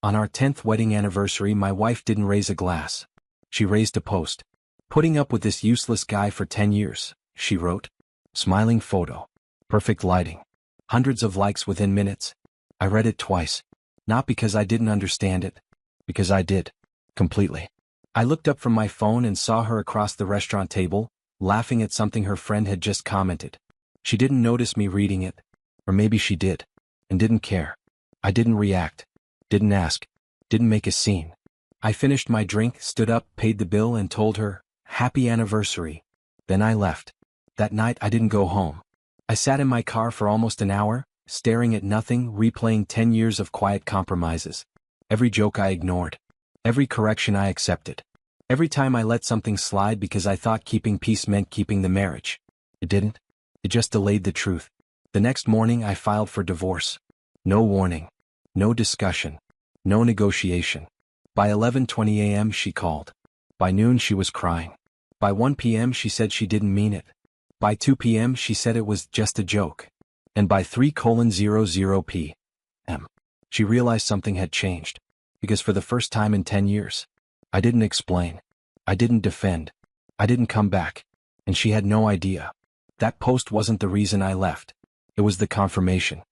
On our 10th wedding anniversary, my wife didn't raise a glass. She raised a post. Putting up with this useless guy for 10 years, she wrote. Smiling photo. Perfect lighting. Hundreds of likes within minutes. I read it twice. Not because I didn't understand it. Because I did. Completely. I looked up from my phone and saw her across the restaurant table, laughing at something her friend had just commented. She didn't notice me reading it. Or maybe she did. And didn't care. I didn't react. Didn't ask. Didn't make a scene. I finished my drink, stood up, paid the bill, and told her, "Happy anniversary." Then I left. That night I didn't go home. I sat in my car for almost an hour, staring at nothing, replaying 10 years of quiet compromises. Every joke I ignored. Every correction I accepted. Every time I let something slide because I thought keeping peace meant keeping the marriage. It didn't. It just delayed the truth. The next morning I filed for divorce. No warning. No discussion. No negotiation. By 11:20 a.m. she called. By noon she was crying. By 1 p.m. she said she didn't mean it. By 2 p.m. she said it was just a joke. And by 3:00 p.m. she realized something had changed. Because for the first time in 10 years, I didn't explain. I didn't defend. I didn't come back. And she had no idea. That post wasn't the reason I left. It was the confirmation.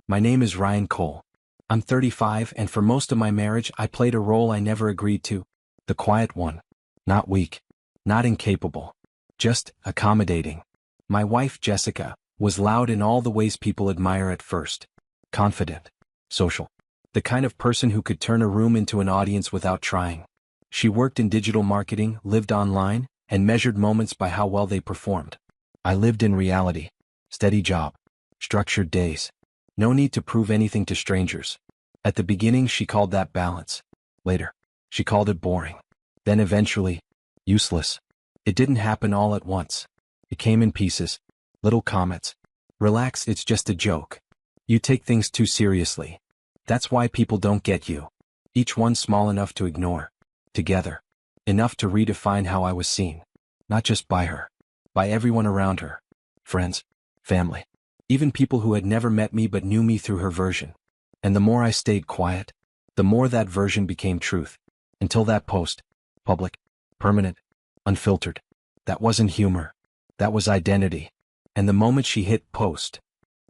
My name is Ryan Cole. I'm 35, and for most of my marriage I played a role I never agreed to. The quiet one. Not weak. Not incapable. Just accommodating. My wife, Jessica, was loud in all the ways people admire at first. Confident. Social. The kind of person who could turn a room into an audience without trying. She worked in digital marketing, lived online, and measured moments by how well they performed. I lived in reality. Steady job. Structured days. No need to prove anything to strangers. At the beginning she called that balance. Later, she called it boring. Then eventually, useless. It didn't happen all at once. It came in pieces. Little comments. Relax, it's just a joke. You take things too seriously. That's why people don't get you. Each one small enough to ignore. Together. Enough to redefine how I was seen. Not just by her. By everyone around her. Friends. Family. Even people who had never met me but knew me through her version. And the more I stayed quiet, the more that version became truth. Until that post. Public. Permanent. Unfiltered. That wasn't humor. That was identity. And the moment she hit post,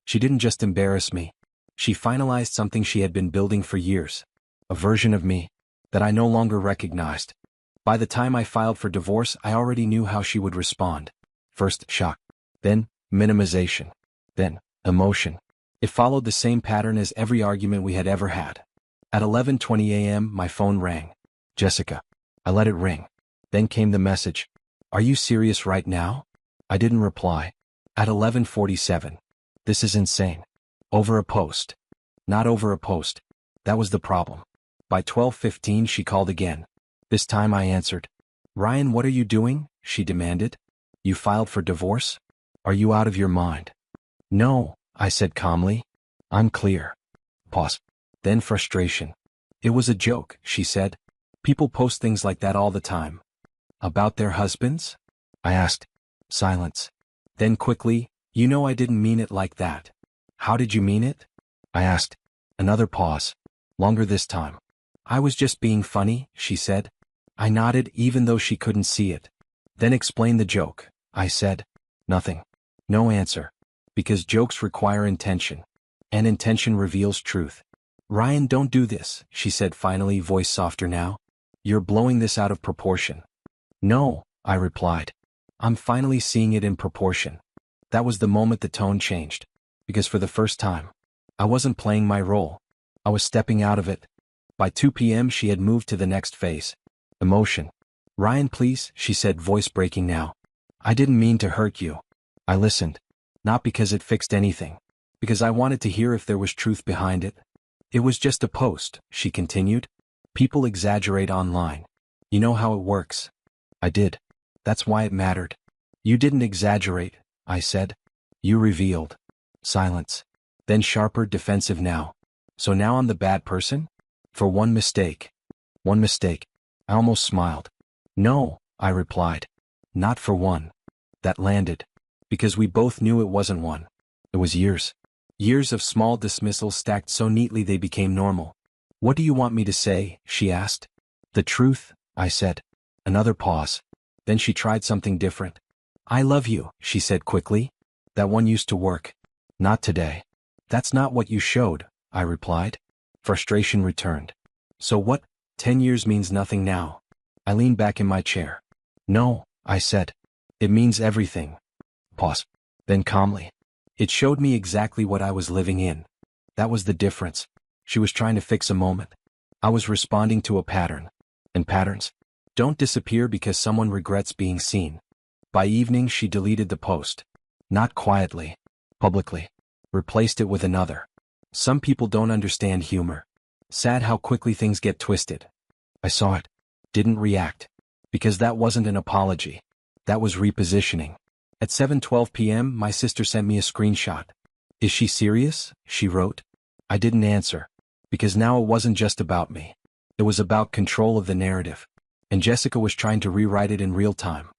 she didn't just embarrass me. She finalized something she had been building for years. A version of me that I no longer recognized. By the time I filed for divorce, I already knew how she would respond. First, shock. Then, minimization. Then, emotion. It followed the same pattern as every argument we had ever had. At 11:20 a.m., my phone rang. Jessica. I let it ring. Then came the message. Are you serious right now? I didn't reply. At 11:47. This is insane. Over a post. Not over a post. That was the problem. By 12:15 she called again. This time I answered. Ryan, what are you doing? She demanded. You filed for divorce? Are you out of your mind? No, I said calmly. I'm clear. Pause. Then frustration. It was a joke, she said. People post things like that all the time. About their husbands? I asked. Silence. Then quickly, you know I didn't mean it like that. How did you mean it? I asked. Another pause. Longer this time. I was just being funny, she said. I nodded even though she couldn't see it. Then explain the joke, I said. Nothing. No answer. Because jokes require intention. And intention reveals truth. Ryan, don't do this, she said finally, voice softer now. You're blowing this out of proportion. No, I replied. I'm finally seeing it in proportion. That was the moment the tone changed. Because for the first time, I wasn't playing my role. I was stepping out of it. By 2 p.m. she had moved to the next phase. Emotion. Ryan, please, she said, voice breaking now. I didn't mean to hurt you. I listened. Not because it fixed anything. Because I wanted to hear if there was truth behind it. It was just a post, she continued. People exaggerate online. You know how it works. I did. That's why it mattered. You didn't exaggerate, I said. You revealed. Silence. Then sharper, defensive now. So now I'm the bad person? For one mistake. One mistake. I almost smiled. No, I replied. Not for one. That landed. Because we both knew it wasn't one. It was years. Years of small dismissals stacked so neatly they became normal. What do you want me to say? She asked. The truth, I said. Another pause. Then she tried something different. I love you, she said quickly. That one used to work. Not today. That's not what you showed, I replied. Frustration returned. So what? 10 years means nothing now. I leaned back in my chair. No, I said. It means everything. Pause. Then calmly. It showed me exactly what I was living in. That was the difference. She was trying to fix a moment. I was responding to a pattern. And patterns don't disappear because someone regrets being seen. By evening she deleted the post. Not quietly. Publicly. Replaced it with another. Some people don't understand humor. Sad how quickly things get twisted. I saw it. Didn't react. Because that wasn't an apology. That was repositioning. At 7:12 p.m. my sister sent me a screenshot. Is she serious? She wrote. I didn't answer. Because now it wasn't just about me. It was about control of the narrative. And Jessica was trying to rewrite it in real time.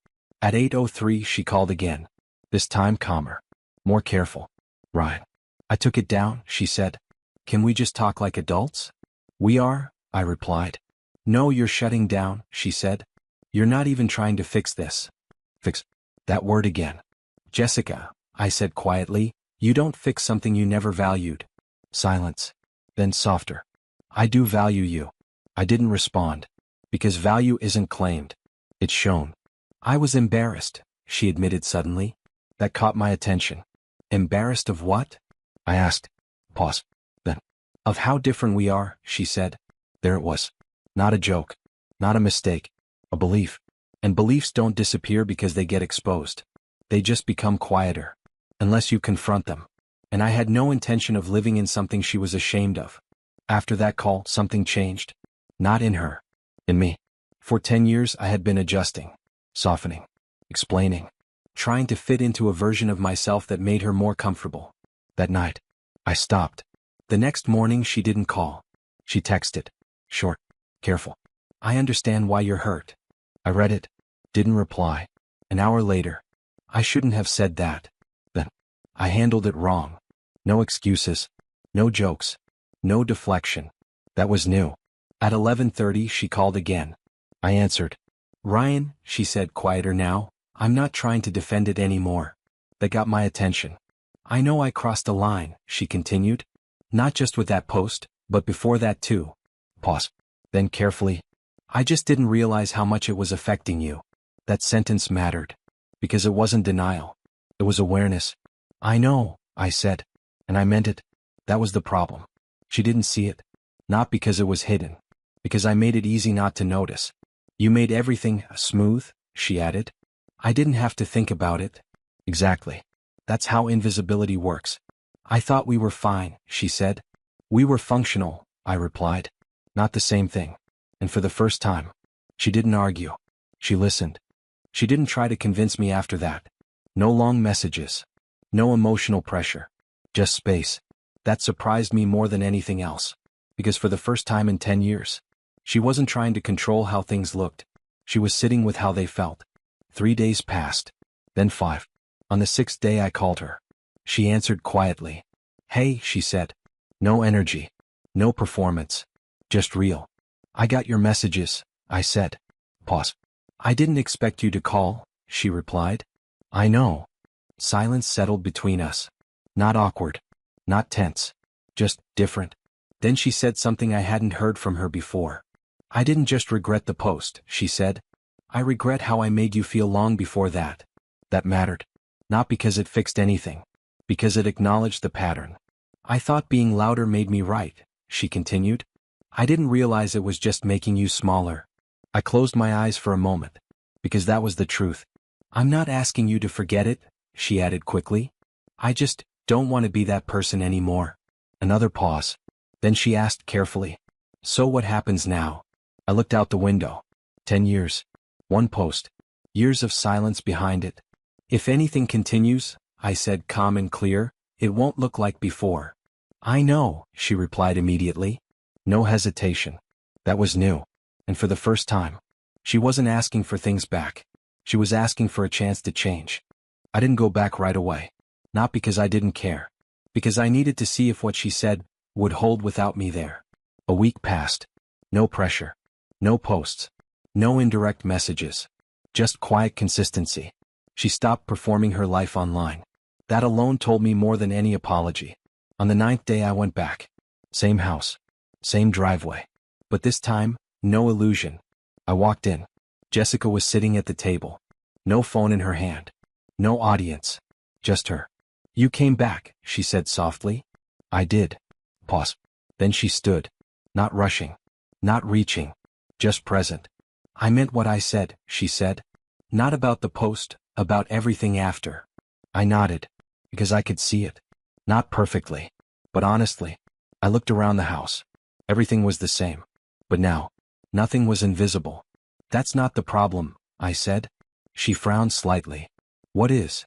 At 8:03 she called again. This time calmer. More careful. Right. I took it down, she said. Can we just talk like adults? We are, I replied. No, you're shutting down, she said. You're not even trying to fix this. Fix. That word again. Jessica, I said quietly, you don't fix something you never valued. Silence. Then softer. I do value you. I didn't respond. Because value isn't claimed. It's shown. I was embarrassed, she admitted suddenly. That caught my attention. Embarrassed of what? I asked. Pause. Then. Of how different we are, she said. There it was. Not a joke. Not a mistake. A belief. And beliefs don't disappear because they get exposed. They just become quieter. Unless you confront them. And I had no intention of living in something she was ashamed of. After that call, something changed. Not in her. In me. For 10 years I had been adjusting. Softening. Explaining. Trying to fit into a version of myself that made her more comfortable. That night. I stopped. The next morning she didn't call. She texted. Short. Careful. I understand why you're hurt. I read it. Didn't reply. An hour later. I shouldn't have said that. Then. I handled it wrong. No excuses. No jokes. No deflection. That was new. At 11:30 she called again. I answered. Ryan, she said quieter now, I'm not trying to defend it anymore. That got my attention. I know I crossed a line, she continued. Not just with that post, but before that too. Pause. Then carefully. I just didn't realize how much it was affecting you. That sentence mattered. Because it wasn't denial. It was awareness. I know, I said. And I meant it. That was the problem. She didn't see it. Not because it was hidden. Because I made it easy not to notice. You made everything smooth, she added. I didn't have to think about it. Exactly. That's how invisibility works. I thought we were fine, she said. We were functional, I replied. Not the same thing. And for the first time, she didn't argue. She listened. She didn't try to convince me after that. No long messages. No emotional pressure. Just space. That surprised me more than anything else. Because for the first time in 10 years, she wasn't trying to control how things looked. She was sitting with how they felt. 3 days passed. Then 5. On the 6th day I called her. She answered quietly. Hey, she said. No energy. No performance. Just real. I got your messages, I said. Pause. I didn't expect you to call, she replied. I know. Silence settled between us. Not awkward. Not tense. Just different. Then she said something I hadn't heard from her before. I didn't just regret the post, she said. I regret how I made you feel long before that. That mattered. Not because it fixed anything. Because it acknowledged the pattern. I thought being louder made me right, she continued. I didn't realize it was just making you smaller. I closed my eyes for a moment. Because that was the truth. I'm not asking you to forget it, she added quickly. I just don't want to be that person anymore. Another pause. Then she asked carefully. So what happens now? I looked out the window. 10 years. One post. Years of silence behind it. If anything continues, I said calm and clear, it won't look like before. I know, she replied immediately. No hesitation. That was new. And for the first time, she wasn't asking for things back. She was asking for a chance to change. I didn't go back right away. Not because I didn't care. Because I needed to see if what she said would hold without me there. A week passed. No pressure. No posts. No indirect messages. Just quiet consistency. She stopped performing her life online. That alone told me more than any apology. On the 9th day I went back. Same house. Same driveway. But this time, no illusion. I walked in. Jessica was sitting at the table. No phone in her hand. No audience. Just her. "You came back," she said softly. "I did." Pause. Then she stood. Not rushing. Not reaching. Just present. "I meant what I said," she said. "Not about the post, about everything after." I nodded. Because I could see it. Not perfectly. But honestly. I looked around the house. Everything was the same. But now, nothing was invisible. "That's not the problem," I said. She frowned slightly. "What is?"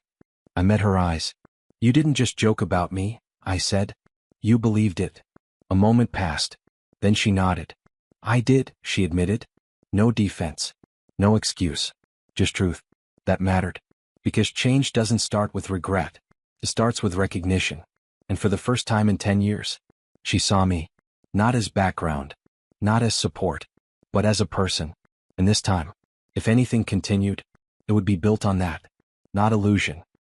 I met her eyes. "You didn't just joke about me," I said. "You believed it." A moment passed. Then she nodded. "I did," she admitted. No defense. No excuse. Just truth. That mattered. Because change doesn't start with regret. It starts with recognition. And for the first time in 10 years, she saw me. Not as background. Not as support. But as a person. And this time, if anything continued, it would be built on that. Not illusion.